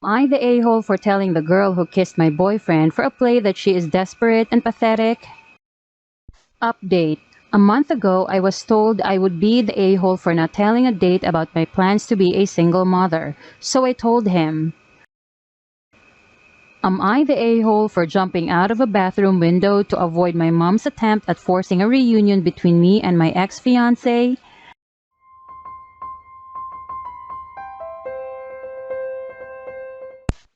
Am I the a-hole for telling the girl who kissed my boyfriend for a play that she is desperate and pathetic? Update. A month ago, I was told I would be the a-hole for not telling a date about my plans to be a single mother, so I told him. Am I the a-hole for jumping out of a bathroom window to avoid my mom's attempt at forcing a reunion between me and my ex-fiancé?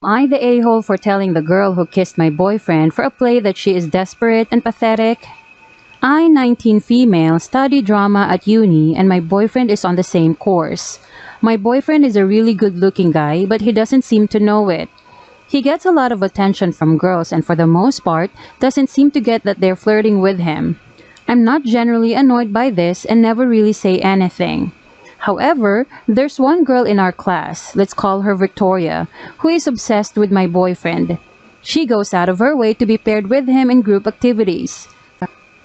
Am I the a-hole for telling the girl who kissed my boyfriend for a play that she is desperate and pathetic? I, 19 female, study drama at uni and my boyfriend is on the same course. My boyfriend is a really good-looking guy, but he doesn't seem to know it. He gets a lot of attention from girls and for the most part, doesn't seem to get that they're flirting with him. I'm not generally annoyed by this and never really say anything. However, there's one girl in our class, let's call her Victoria, who is obsessed with my boyfriend. She goes out of her way to be paired with him in group activities.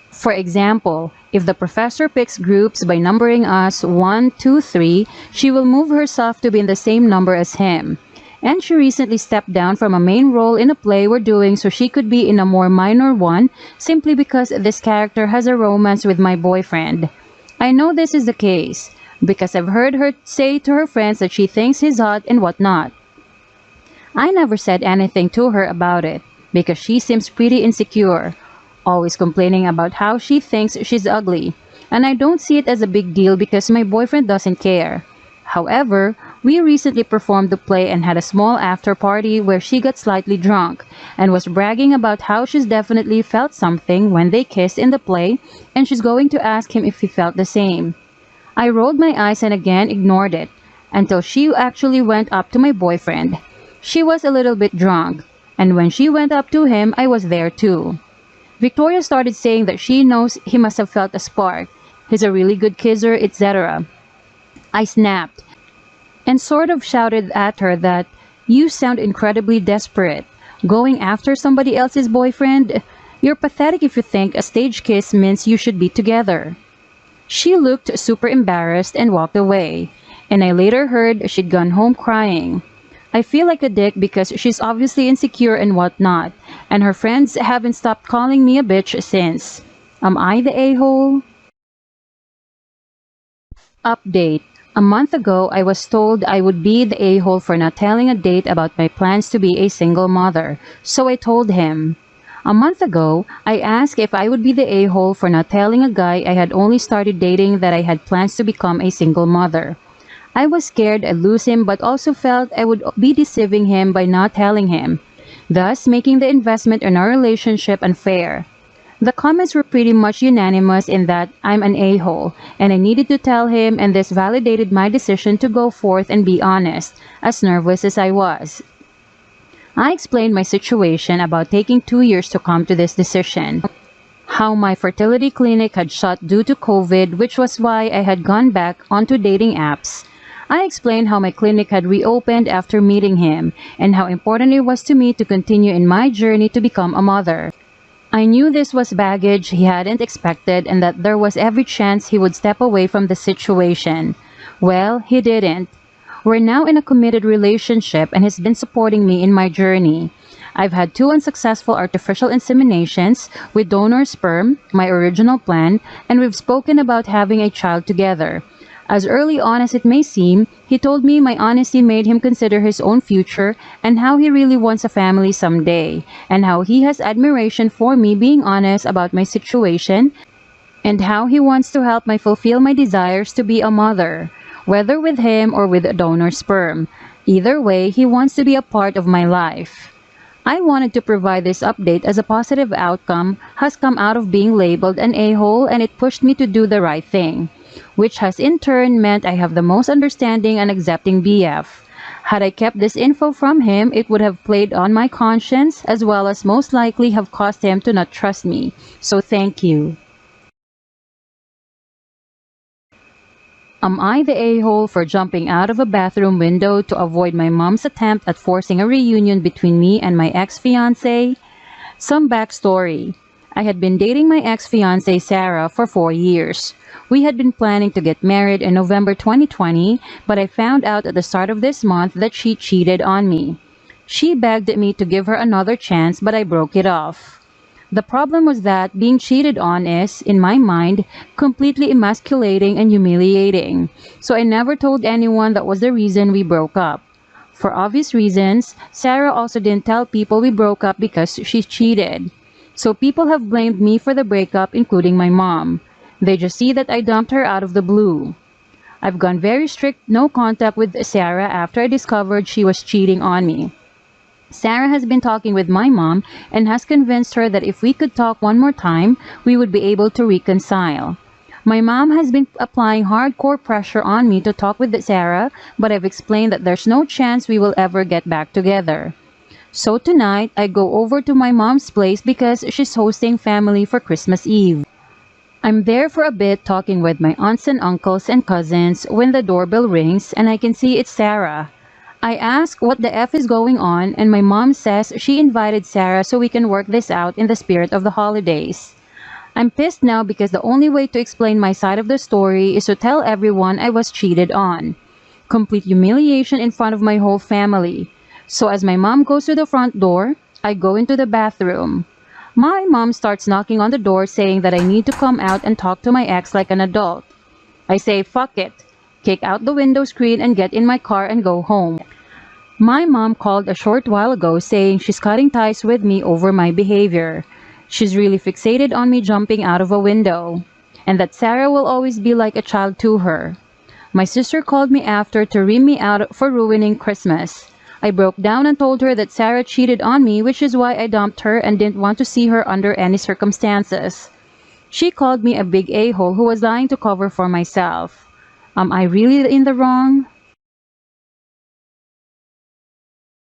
For example, if the professor picks groups by numbering us 1, 2, 3, she will move herself to be in the same number as him. And she recently stepped down from a main role in a play we're doing so she could be in a more minor one simply because this character has a romance with my boyfriend. I know this is the case because I've heard her say to her friends that she thinks he's hot and whatnot. I never said anything to her about it because she seems pretty insecure, always complaining about how she thinks she's ugly, and I don't see it as a big deal because my boyfriend doesn't care. However, we recently performed the play and had a small after party where she got slightly drunk and was bragging about how she's definitely felt something when they kissed in the play and she's going to ask him if he felt the same. I rolled my eyes and again ignored it until she actually went up to my boyfriend. She was a little bit drunk, and when she went up to him, I was there too. Victoria started saying that she knows he must have felt a spark. He's a really good kisser, etc. I snapped and sort of shouted at her that, "You sound incredibly desperate. Going after somebody else's boyfriend? You're pathetic if you think a stage kiss means you should be together." She looked super embarrassed and walked away, and I later heard she'd gone home crying. I feel like a dick because she's obviously insecure and whatnot, and her friends haven't stopped calling me a bitch since. Am I the a-hole? Update. A month ago, I was told I would be the a-hole for not telling a date about my plans to be a single mother, so I told him. A month ago, I asked if I would be the a-hole for not telling a guy I had only started dating that I had plans to become a single mother. I was scared I'd lose him but also felt I would be deceiving him by not telling him, thus making the investment in our relationship unfair. The comments were pretty much unanimous in that I'm an a-hole and I needed to tell him, and this validated my decision to go forth and be honest, as nervous as I was. I explained my situation about taking 2 years to come to this decision. How my fertility clinic had shut due to COVID, which was why I had gone back onto dating apps. I explained how my clinic had reopened after meeting him, and how important it was to me to continue in my journey to become a mother. I knew this was baggage he hadn't expected and that there was every chance he would step away from the situation. Well, he didn't. We're now in a committed relationship and he's been supporting me in my journey. I've had 2 unsuccessful artificial inseminations with donor sperm, my original plan, and we've spoken about having a child together. As early on as it may seem, he told me my honesty made him consider his own future and how he really wants a family someday, and how he has admiration for me being honest about my situation, and how he wants to help me fulfill my desires to be a mother, whether with him or with donor sperm. Either way, he wants to be a part of my life. I wanted to provide this update as a positive outcome has come out of being labeled an a-hole, and it pushed me to do the right thing, which has in turn meant I have the most understanding and accepting BF. Had I kept this info from him, it would have played on my conscience as well as most likely have caused him to not trust me. So thank you. Am I the a-hole for jumping out of a bathroom window to avoid my mom's attempt at forcing a reunion between me and my ex-fiancé? Some backstory. I had been dating my ex-fiancé Sarah for 4 years. We had been planning to get married in November 2020, but I found out at the start of this month that she cheated on me. She begged me to give her another chance, but I broke it off. The problem was that being cheated on is, in my mind, completely emasculating and humiliating. So I never told anyone that was the reason we broke up. For obvious reasons, Sarah also didn't tell people we broke up because she cheated. So people have blamed me for the breakup, including my mom. They just see that I dumped her out of the blue. I've gone very strict no contact with Sarah after I discovered she was cheating on me. Sarah has been talking with my mom and has convinced her that if we could talk one more time, we would be able to reconcile. My mom has been applying hardcore pressure on me to talk with Sarah, but I've explained that there's no chance we will ever get back together. So tonight, I go over to my mom's place because she's hosting family for Christmas Eve. I'm there for a bit talking with my aunts and uncles and cousins when the doorbell rings and I can see it's Sarah. I ask what the F is going on and my mom says she invited Sarah so we can work this out in the spirit of the holidays. I'm pissed now because the only way to explain my side of the story is to tell everyone I was cheated on. Complete humiliation in front of my whole family. So as my mom goes to the front door, I go into the bathroom. My mom starts knocking on the door saying that I need to come out and talk to my ex like an adult. I say fuck it, kick out the window screen and get in my car and go home. My mom called a short while ago saying she's cutting ties with me over my behavior. She's really fixated on me jumping out of a window, and that Sarah will always be like a child to her. My sister called me after to ream me out for ruining Christmas. I broke down and told her that Sarah cheated on me, which is why I dumped her and didn't want to see her under any circumstances. She called me a big a-hole who was lying to cover for myself. Am I really in the wrong?